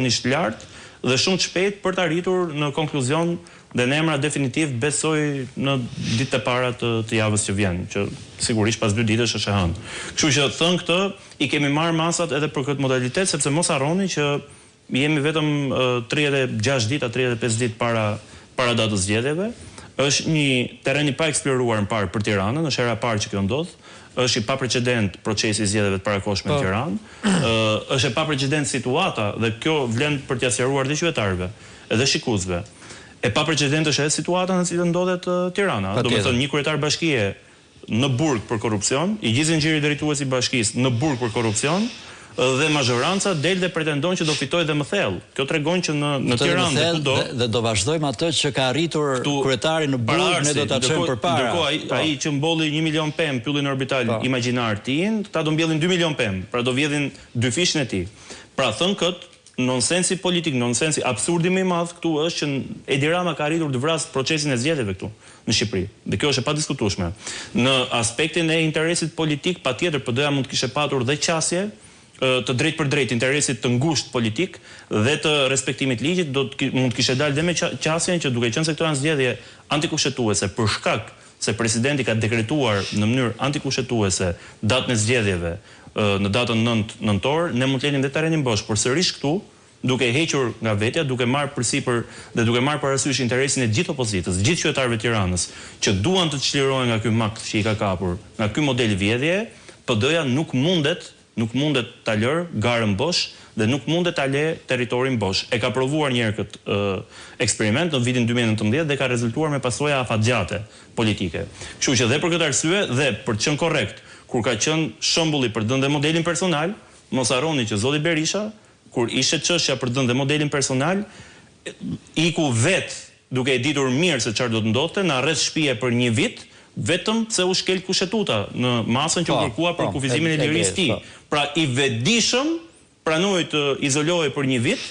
nisht lartë dhe shumë të shpejt për të arritur në konkluzion dhe në emra definitiv besoj në ditët e para të javës që vjen, që sigurisht pas 2 ditësh është e hënë. Kështu që thënë këtë, i kemi marrë masat edhe për këtë modalitet, sepse mos harroni që jemi vetëm 36 ditë a 35 ditë para datës zgjedhjeve. Është një terren i pa eksploruar më parë për Tiranën, është hera e parë që kjo ndodh. Është i paprecedent procesi i zgjedhjeve të parakohshme në Tiranë. Është e paprecedent situata dhe kjo vlen për t'ia sqaruar dhe qytetarëve, edhe shikuesve. E paprecedent është edhe situata në cilën ndodhet Tirana. Domethënë një kryetar bashkie në burg për korrupsion, i gjithë zinxhiri drejtues i bashkisë në burg për korrupsion, dhe mazhoranca del dhe pretendon që do fitojë dhe më thellë. Kjo tregon që në Tiranë dhe kudo dhe do vazhdojmë atë që ka arritur kryetari në burg, ne do ta çojmë përpara. Ndërkohë ai që mbolli 1 milion pemë pyllin orbital imagjinar tin, ta do mbjellin 2 milion pemë, pra do vjedhin 2 fishën e tij. Pra thën kët, nonsensi politik, nonsensi absurdi më i madh këtu është që Edi Rama ka arritur të vrasë procesin e zgjedhjeve këtu në Shqipëri. Dhe kjo është e padiskutueshme. Në aspektin e interesit politik, patjetër PD-ja mund të kishte patur dhe qasje të drejt për drejt interesit të ngushtë politik dhe të respektimit ligjit, mund të kishte dalë dhe me qasjen që duke qenë se këto janë zgjedhje antikushtetuese për shkak se presidenti ka dekretuar në mënyrë antikushtetuese datën e zgjedhjeve në datën 9 nëntor, ne mund të lenim dhe terrenin bosh, por sërish këtu duke hequr nga vetja, duke marrë përsipër dhe duke marrë parasysh interesin e gjithë opozitës, gjithë qytetarëve të Tiranës, që duan të çlirohen nga ky makt që i ka kapur, nga ky model vjedhje, PD-ja nuk mundet ta lërë garën bosh dhe nuk mundet ta lë territorin bosh. E ka provuar një herë këtë eksperiment në vitin 2019 dhe ka rezultuar me pasoja afatgjate politike. Kështu që dhe për këtë arsye dhe për të qenë korrekt, kur ka qenë shembulli për dhënë dhe modelin personal, mos harroni që zoti Berisha, kur ishte çështja për dhënë dhe modelin personal, iku vetë duke e ditur mirë se çfarë do të ndodhte, na rreth shtëpie për 1 vit, vetëm se u shkel kushtetuta në masën që u kërkua për kufizimin e lirisë të tij. Pra i vetëdijshëm pranoi të izolohej për 1 vit